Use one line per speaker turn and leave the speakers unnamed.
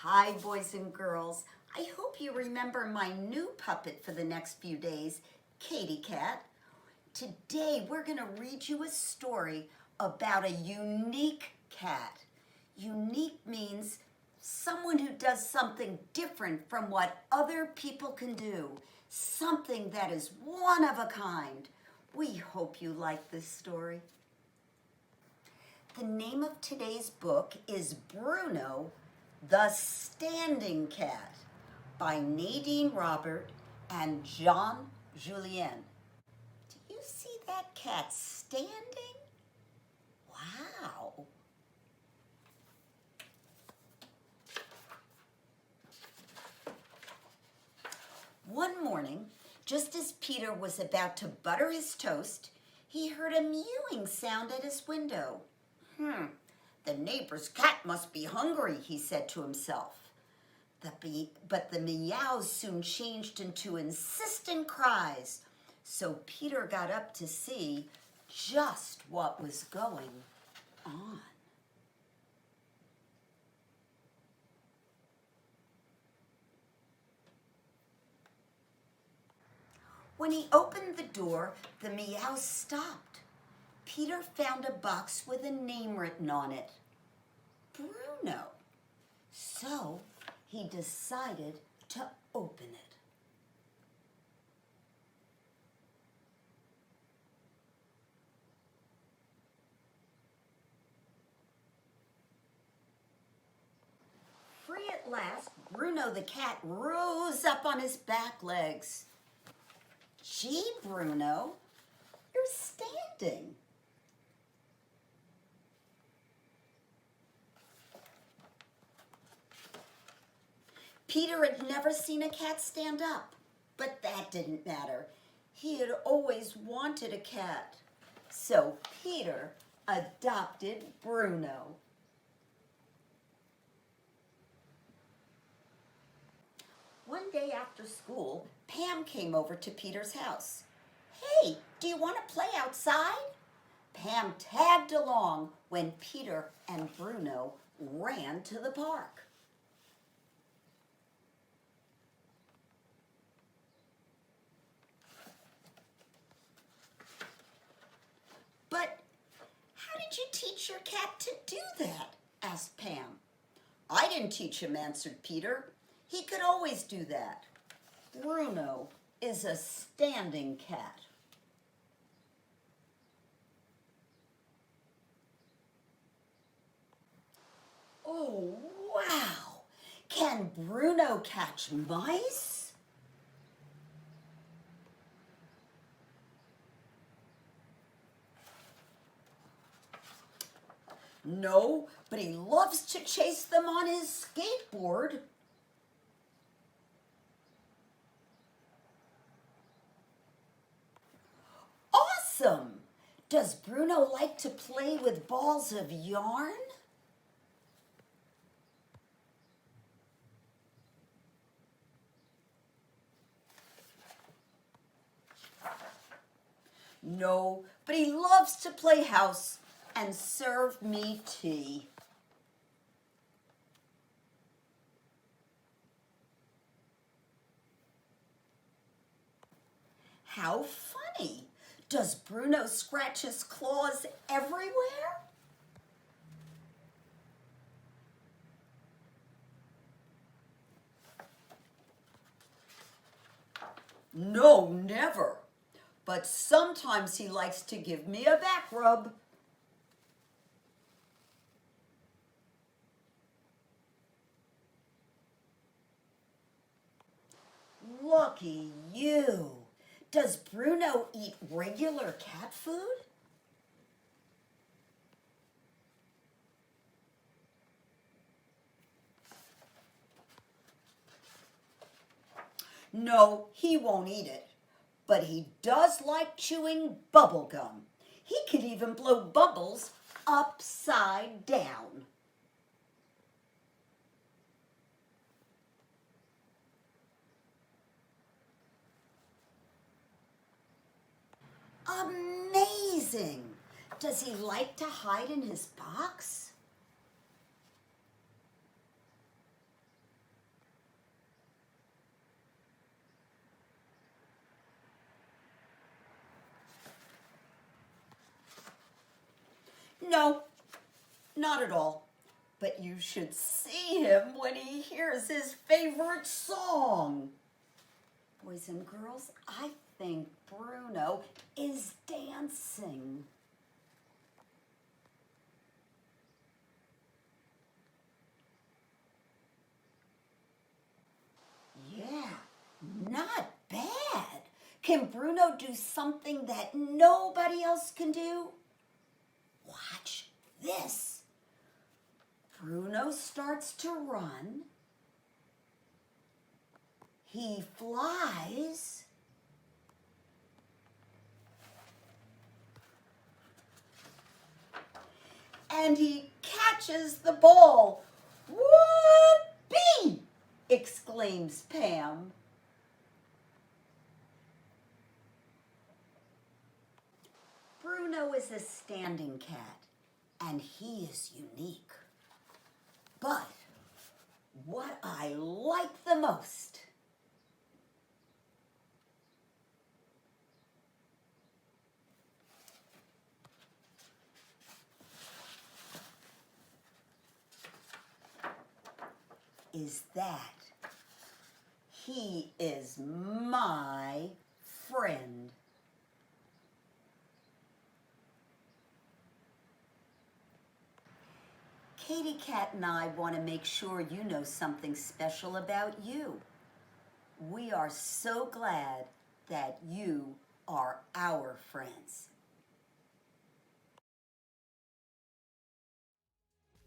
Hi, boys and girls. I hope you remember my new puppet for the next few days, Katie Cat. Today, we're going to read you a story about a unique cat. Unique means someone who does something different from what other people can do. Something that is one of a kind. We hope you like this story. The name of today's book is Bruno the Standing Cat by Nadine Robert and Jean Julien. Do you see that cat standing? Wow. One morning, just as Peter was about to butter his toast, he heard a mewing sound at his window. The neighbor's cat must be hungry, he said to himself. But the meows soon changed into insistent cries, so Peter got up to see just what was going on. When he opened the door, the meows stopped. Peter found a box with a name written on it. Bruno. So he decided to open it. Free at last, Bruno the cat rose up on his back legs. Gee, Bruno, you're standing. Peter had never seen a cat stand up, but that didn't matter. He had always wanted a cat. So Peter adopted Bruno. One day after school, Pam came over to Peter's house. Hey, do you want to play outside? Pam tagged along when Peter and Bruno ran to the park. But how did you teach your cat to do that? Asked Pam. I didn't teach him, answered Peter. He could always do that. Bruno is a standing cat. Oh, wow! Can Bruno catch mice? No, but he loves to chase them on his skateboard. Awesome! Does Bruno like to play with balls of yarn? No, but he loves to play house and serve me tea. How funny! Does Bruno scratch his claws everywhere? No, never. But sometimes he likes to give me a back rub. Lucky you. Does Bruno eat regular cat food? No, he won't eat it. But he does like chewing bubble gum. He can even blow bubbles upside down. Amazing! Does he like to hide in his box? No, not at all. But you should see him when he hears his favorite song. Boys and girls, I think Bruno is dancing. Yeah, not bad. Can Bruno do something that nobody else can do? Watch this. Bruno starts to run. He flies. And he catches the ball. Whoopee! Exclaims Pam. Bruno is a standing cat, and he is unique. But what I like the most is that he is my friend. Katie Cat and I want to make sure you know something special about you. We are so glad that you are our friends.